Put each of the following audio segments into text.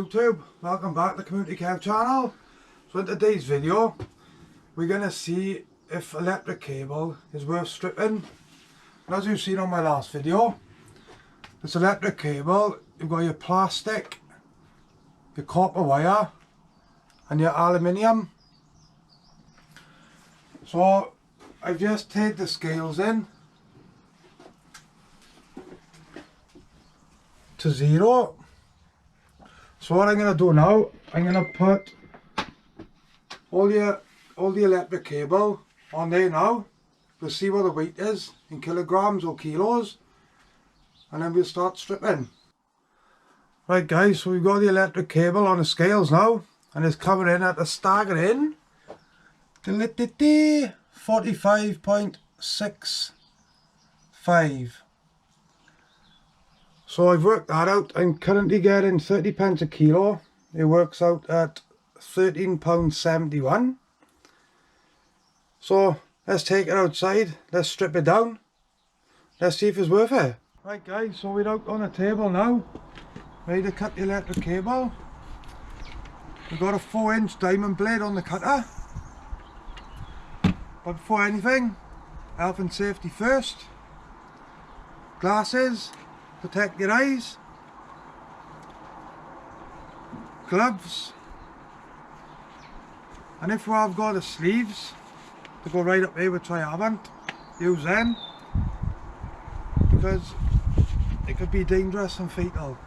YouTube, welcome back to the Community Kev channel. So in today's video we're going to see if electric cable is worth stripping. And as you've seen on my last video, this electric cable, you've got your plastic, your copper wire and your aluminium. So I've just taken the scales in to 0. So what I'm going to do now, I'm going to put all the electric cable on there now. We'll see what the weight is in kilograms or kilos, and then we'll start stripping. Right guys, so we've got the electric cable on the scales now, and it's coming in at a staggering 45.65. So I've worked that out. I'm currently getting 30 pence a kilo. It works out at £13.71. So let's take it outside, let's strip it down, let's see if it's worth it. Right guys, so we're out on the table now, ready to cut the electric cable. We've got a 4-inch diamond blade on the cutter. But before anything, health and safety first. Glasses, protect your eyes. Gloves. And if you have got the sleeves to go right up here, which I haven't, use them, because it could be dangerous and fatal.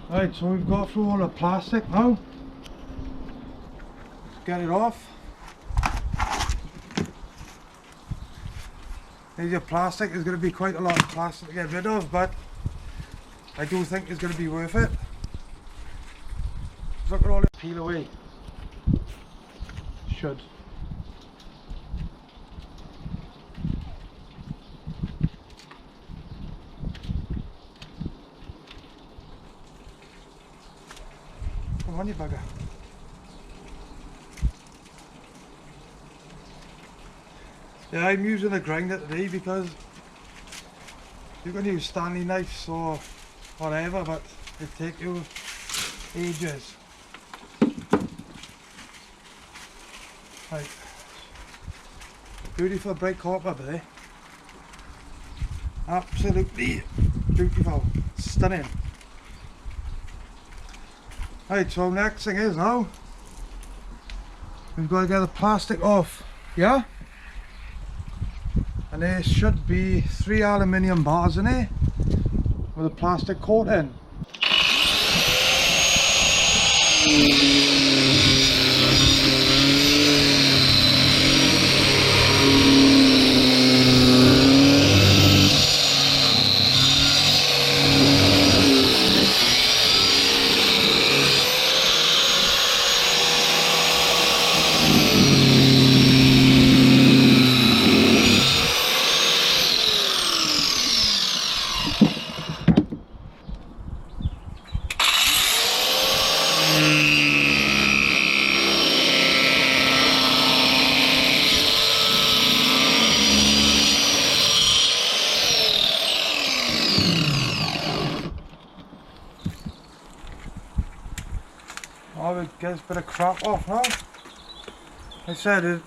Right, so we've got through all the plastic now. Let's get it off. There's your plastic. There's going to be quite a lot of plastic to get rid of, but I do think it's going to be worth it. Look at all this peel away. Should. Come on, you bugger. Yeah, I'm using a grinder today because you can use Stanley knives or whatever, but they take you ages. Right. Beautiful bright copper there. Absolutely beautiful. Stunning. Right, so next thing is now, we've got to get the plastic off, yeah? And there should be 3 aluminium bars in there with a plastic coating. Oh, it gets a bit of crap off now. I said it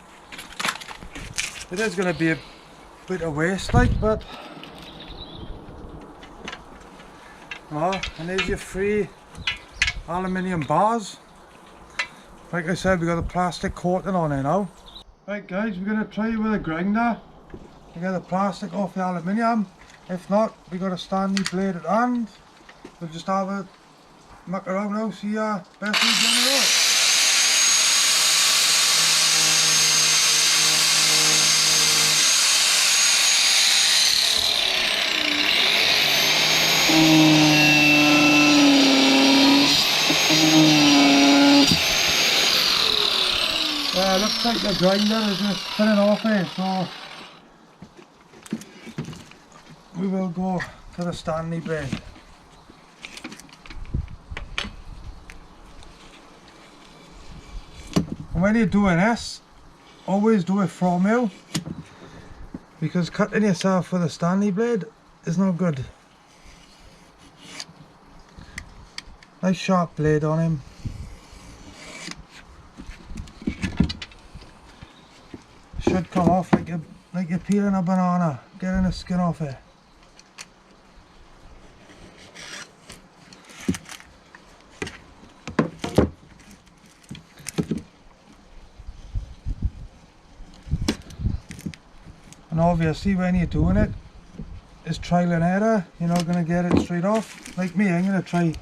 It is going to be a bit of waste like, but and there's your 3 aluminium bars. Like I said, we got a plastic coating on it now. Right guys, we're going to try it with a grinder to get the plastic off the aluminium. If not, we got a Stanley blade at hand. We'll just have a muck around now, see best we can do it. Looks like the grinder is just spinning off here, so we will go to the Stanley blade. And when you're doing this, always do it from you, because cutting yourself with a Stanley blade is not good. Nice sharp blade on him. Should come off like you're peeling a banana, getting the skin off it. And obviously when you're doing it, it's trial and error. You're not going to get it straight off. Like me, I'm going to try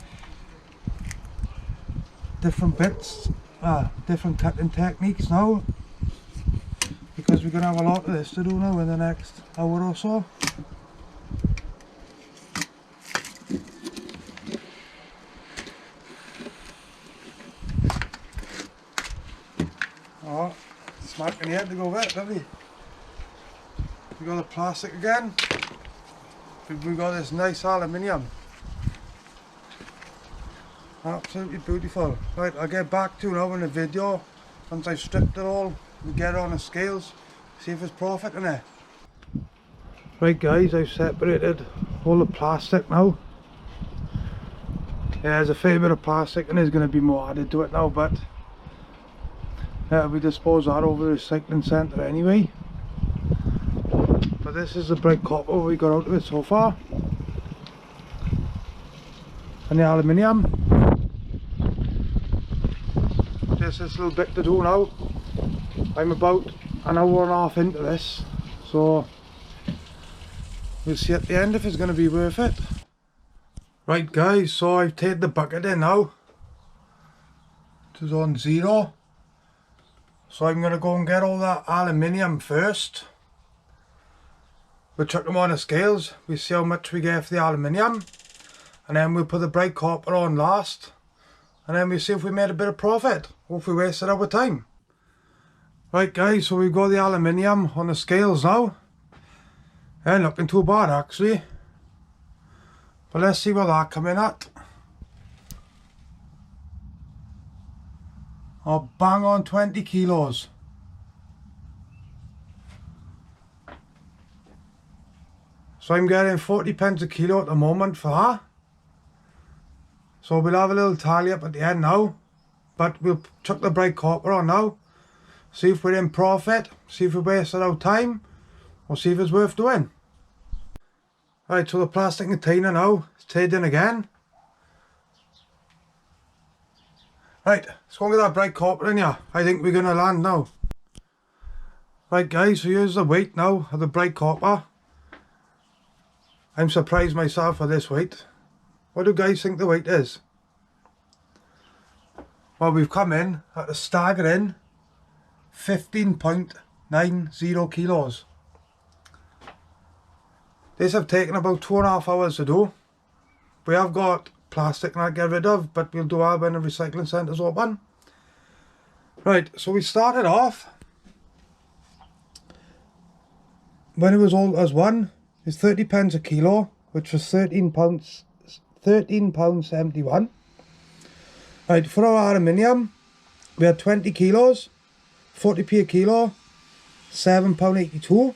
different bits, different cutting techniques now, because we're going to have a lot of this to do now in the next hour or so. Oh, smacking the head to go wet, lovely. We got the plastic again. We got this nice aluminium. Absolutely beautiful. Right, I'll get back to now in the video once I've stripped it all. We get it on the scales, see if there's profit in it. Right guys, I've separated all the plastic now. Yeah, there's a fair bit of plastic and there's going to be more added to it now, but we dispose that over the recycling centre anyway. But this is the bright copper we got out of it so far. And the aluminium. Just this little bit to do now. I'm about an hour and a half into this, so we'll see at the end if it's going to be worth it. Right guys, so I've taken the bucket in now. It is on 0. So I'm going to go and get all that aluminium first. We'll chuck them on the scales, we'll see how much we get for the aluminium, and then we'll put the bright copper on last, and then we'll see if we made a bit of profit, or if we wasted our time. Right guys, so we've got the aluminium on the scales now. Ain't looking too bad actually. But let's see what that come in at. Oh, bang on 20 kilos. So I'm getting 40 pence a kilo at the moment for that. So we'll have a little tally up at the end now. But we'll chuck the bright copper on now. See if we're in profit, see if we wasted our time, or see if it's worth doing. Right, so the plastic container now is tied in again. Right, let's go and get that bright copper in here. I think we're going to land now. Right guys, so here's the weight now of the bright copper. I'm surprised myself at this weight. What do you guys think the weight is? Well, we've come in at a staggering 15.90 kilos. This have taken about 2.5 hours to do. We have got plastic not get rid of, but we'll do our when the recycling centre's open. Right, so we started off when it was all as one. It's 30 pence a kilo, which was £13.71. Right, for our aluminium, we had 20 kilos, 40p a kilo, £7.82.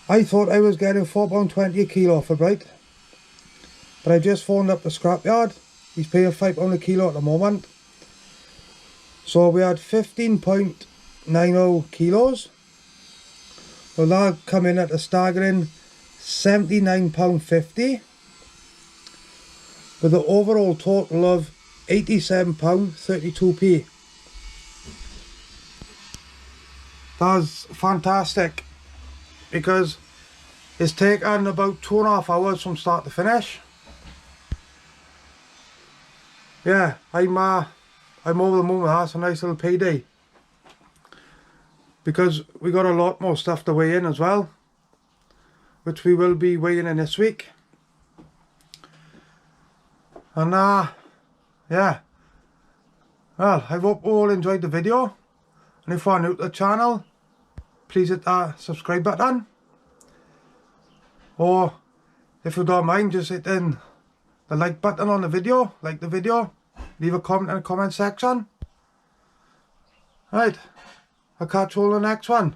I thought I was getting £4.20 a kilo for bright, but I just phoned up the scrapyard. He's paying £5 a kilo at the moment. So we had 15.90 kilos, Well, that'll come in at a staggering £79.50 with an overall total of £87.32p. That's fantastic because it's taken about 2.5 hours from start to finish. Yeah, I'm over the moon with that. It's a nice little PD because we got a lot more stuff to weigh in as well, which we will be weighing in this week. And yeah, well, I hope you all enjoyed the video, and if you are new to the channel, please hit that subscribe button, or if you don't mind, just hitting the like button on the video. Like the video, leave a comment in the comment section. Right, I'll catch you all in the next one.